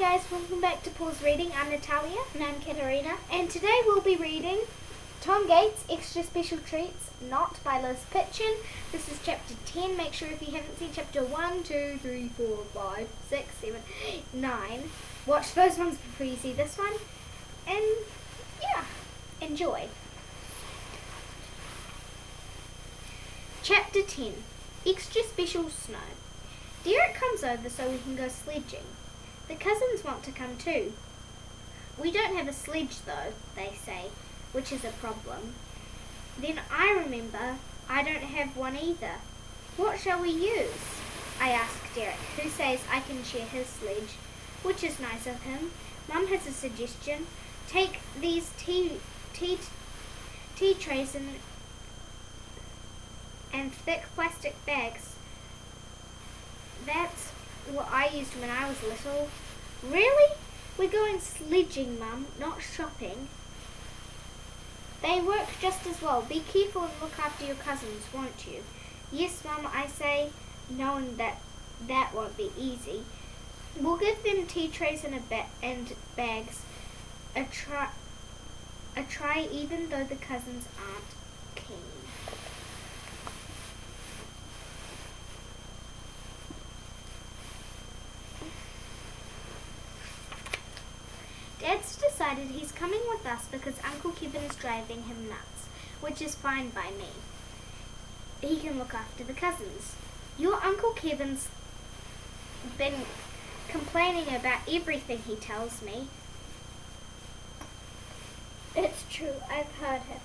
guys, welcome back to Paul's Reading. I'm Natalia. And I'm Katerina. And today we'll be reading Tom Gates' Extra Special Treats, Not by Liz Pitchin. This is chapter 10. Make sure if you haven't seen chapter 1, 2, 3, 4, 5, 6, 7, 9, watch those ones before you see this one. And yeah, enjoy. Chapter 10, Extra Special Snow. Derek comes over so we can go sledging. The cousins want to come too. We don't have a sledge though, they say, which is a problem. Then I remember I don't have one either. What shall we use? I ask Derek, who says I can share his sledge, which is nice of him. Mum has a suggestion. Take these tea trays and thick plastic bags. That's what I used when I was little. Really? We're going sledging, Mum, not shopping. They work just as well. Be careful and look after your cousins, won't you? Yes, Mum, I say, knowing that won't be easy. We'll give them tea trays and bags a try, even though the cousins aren't keen. Dad's decided he's coming with us because Uncle Kevin is driving him nuts, which is fine by me. He can look after the cousins. Your Uncle Kevin's been complaining about everything he tells me. It's true, I've heard him.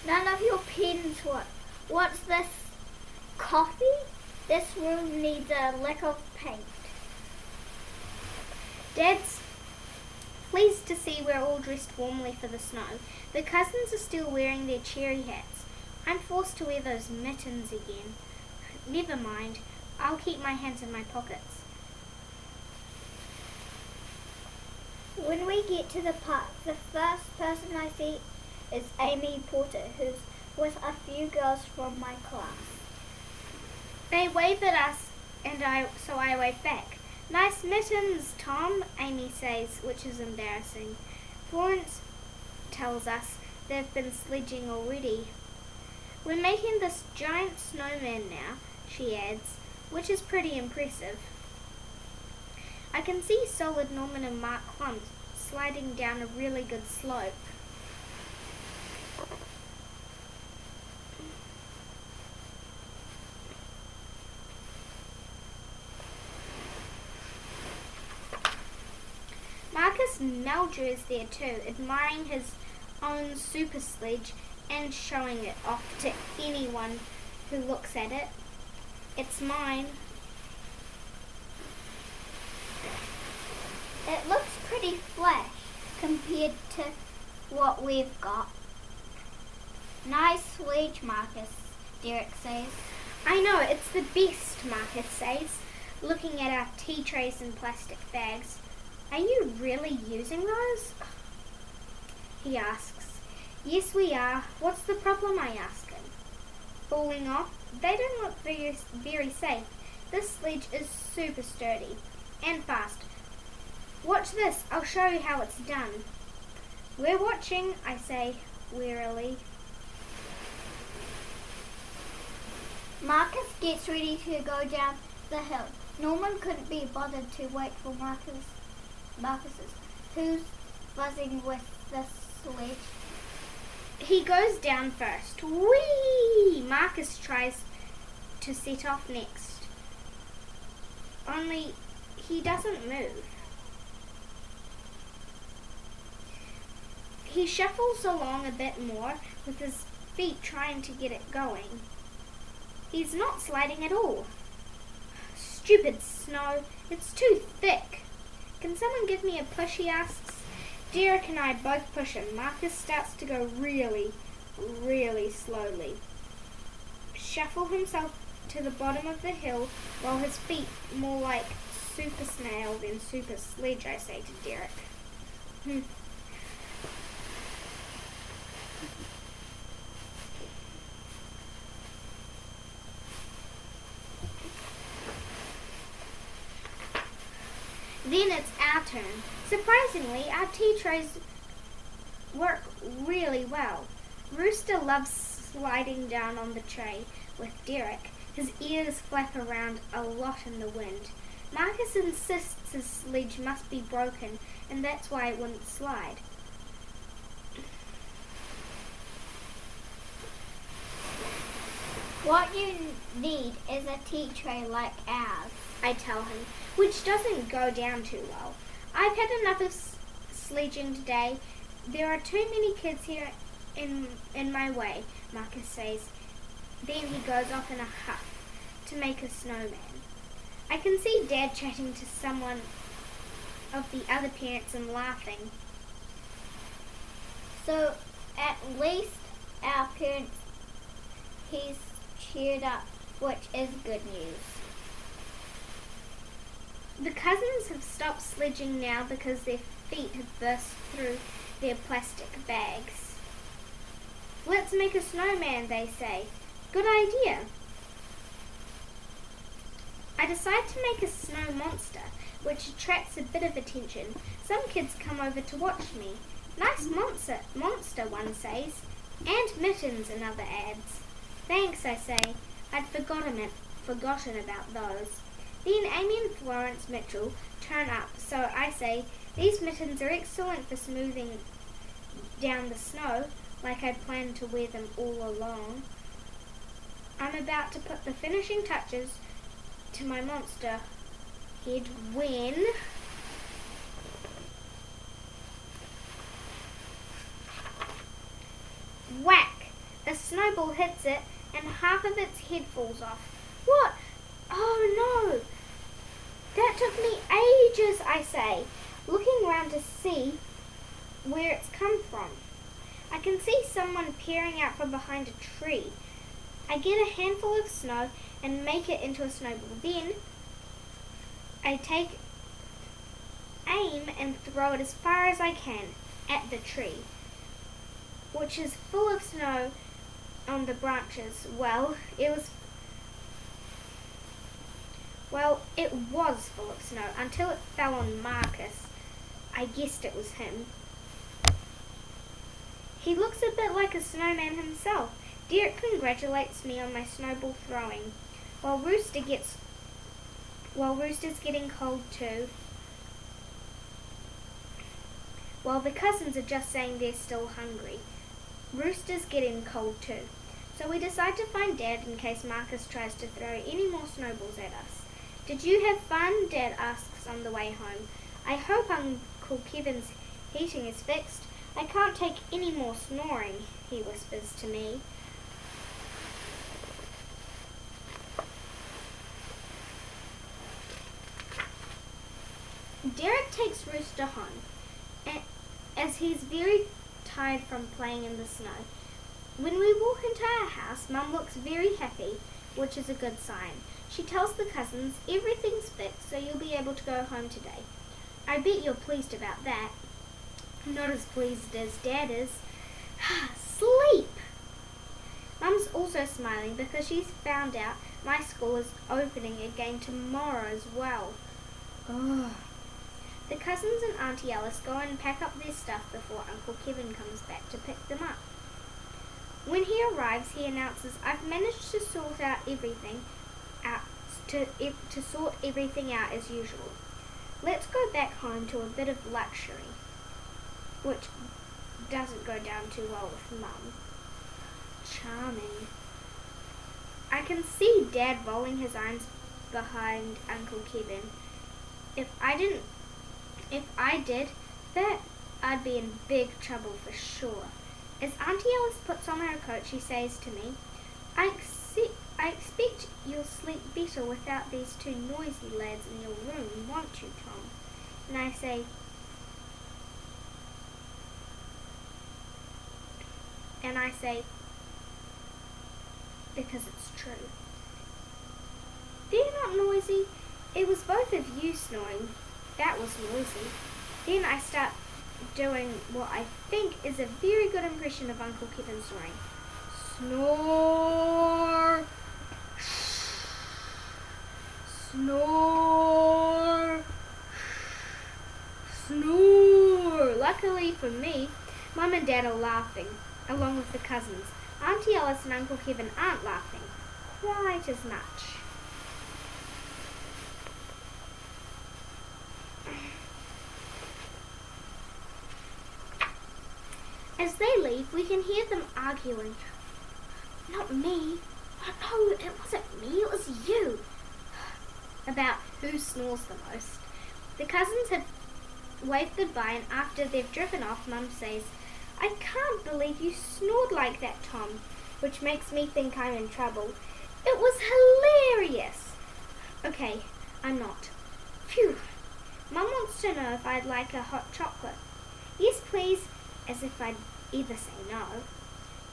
None of your pens work. What's this? Coffee? This room needs a lick of paint. Dad's pleased to see we're all dressed warmly for the snow. The cousins are still wearing their cherry hats. I'm forced to wear those mittens again. Never mind. I'll keep my hands in my pockets. When we get to the park, the first person I see is Amy Porter, who's with a few girls from my class. They wave at us, so I wave back. Nice mittens, Tom, Amy says, which is embarrassing. Florence tells us they've been sledging already. We're making this giant snowman now, she adds, which is pretty impressive. I can see solid Norman and Mark clumps sliding down a really good slope. Marcus Melger is there too, admiring his own super sledge and showing it off to anyone who looks at it. It's mine. It looks pretty flash compared to what we've got. Nice sledge, Marcus, Derek says. I know, it's the best, Marcus says, looking at our tea trays and plastic bags. Are you really using those? He asks. Yes, we are. What's the problem, I ask him. Falling off? They don't look very safe. This sledge is super sturdy and fast. Watch this. I'll show you how it's done. We're watching, I say wearily. Marcus gets ready to go down the hill. Norman couldn't be bothered to wait for Marcus's, who's buzzing with the sledge. He goes down first. Whee! Marcus tries to set off next. Only he doesn't move. He shuffles along a bit more with his feet trying to get it going. He's not sliding at all. Stupid snow. It's too thick. Can someone give me a push, he asks. Derek and I both push him. Marcus starts to go really, really slowly. Shuffle himself to the bottom of the hill while his feet more like super snail than super sledge, I say to Derek. Then it's our turn. Surprisingly, our tea trays work really well. Rooster loves sliding down on the tray with Derek. His ears flap around a lot in the wind. Marcus insists his sledge must be broken, and that's why it wouldn't slide. What you need is a tea tray like ours, I tell him, which doesn't go down too well. I've had enough of sledging today. There are too many kids here in my way, Marcus says. Then he goes off in a huff to make a snowman. I can see Dad chatting to someone of the other parents and laughing. so at least our parents, he's cheered up, which is good news. The cousins have stopped sledging now because their feet have burst through their plastic bags. Let's make a snowman, they say. Good idea. I decide to make a snow monster, which attracts a bit of attention. Some kids come over to watch me. Nice monster, one says. And mittens, another adds. Thanks, I say. I'd forgotten about those. Then Amy and Florence Mitchell turn up, so I say, these mittens are excellent for smoothing down the snow, like I'd planned to wear them all along. I'm about to put the finishing touches to my monster head when whack! A snowball hits it and half of its head falls off. What? Oh no! That took me ages, I say, looking around to see where it's come from. I can see someone peering out from behind a tree. I get a handful of snow and make it into a snowball. Then I take aim and throw it as far as I can at the tree, which is full of snow on the branches. It was full of snow until it fell on Marcus. I guessed it was him. He looks a bit like a snowman himself. Derek congratulates me on my snowball throwing, while Rooster's getting cold too. While the cousins are just saying they're still hungry. Rooster's getting cold too. So we decide to find Dad in case Marcus tries to throw any more snowballs at us. Did you have fun? Dad asks on the way home. I hope Uncle Kevin's heating is fixed. I can't take any more snoring, he whispers to me. Derek takes Rooster home, as he's very tired from playing in the snow. When we walk into our house, Mum looks very happy, which is a good sign. She tells the cousins everything's fixed, so you'll be able to go home today. I bet you're pleased about that. Not as pleased as Dad is. Sleep! Mum's also smiling because she's found out my school is opening again tomorrow as well. Oh. The cousins and Auntie Alice go and pack up their stuff before Uncle Kevin comes back to pick them up. When he arrives, he announces, I've managed to sort everything out as usual. Let's go back home to a bit of luxury, which doesn't go down too well with Mum. Charming. I can see Dad rolling his eyes behind Uncle Kevin. If I did that, I'd be in big trouble for sure. As Auntie Alice puts on her coat, she says to me, I expect you'll sleep better without these two noisy lads in your room, won't you, Tom? And I say, because it's true. They're not noisy. It was both of you snoring. That was noisy. Then I start doing what I think is a very good impression of Uncle Kevin snoring. Snore! Snore! snore. Luckily for me, Mum and Dad are laughing, along with the cousins. Auntie Alice and Uncle Kevin aren't laughing quite as much. As they leave, we can hear them arguing. Not me. Oh, no, it wasn't me, it was you. About who snores the most. The cousins have waved goodbye, and after they've driven off, Mum says, I can't believe you snored like that, Tom, which makes me think I'm in trouble. It was hilarious. Okay, I'm not. Phew. Mum wants to know if I'd like a hot chocolate. Yes, please, as if I'd either say no.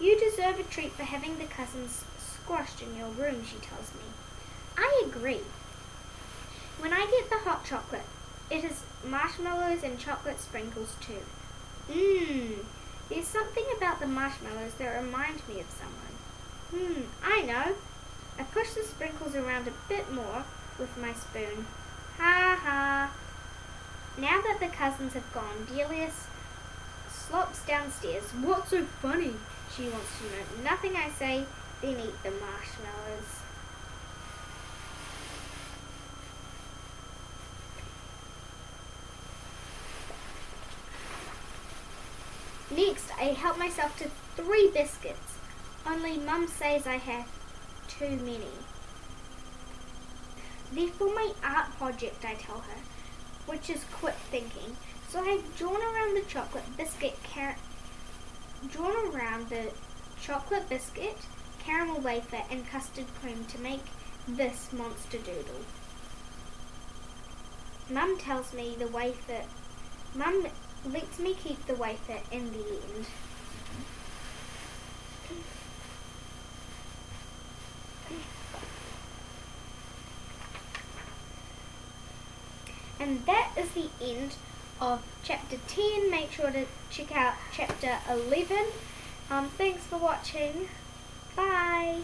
You deserve a treat for having the cousins squashed in your room, she tells me. I agree. When I get the hot chocolate, it has marshmallows and chocolate sprinkles too. There's something about the marshmallows that remind me of someone. I know. I push the sprinkles around a bit more with my spoon. Ha ha. Now that the cousins have gone, Delia slops downstairs. What's so funny? She wants to know. Nothing, I say, then eat the marshmallows. Next, I help myself to 3 biscuits. Only Mum says I have too many. They're for my art project, I tell her, which is quick thinking. So I've drawn around the chocolate biscuit caramel wafer, and custard cream to make this monster doodle. Mum lets me keep the wafer in the end. And that is the end of chapter 10. Make sure to check out chapter 11. Thanks for watching. Bye.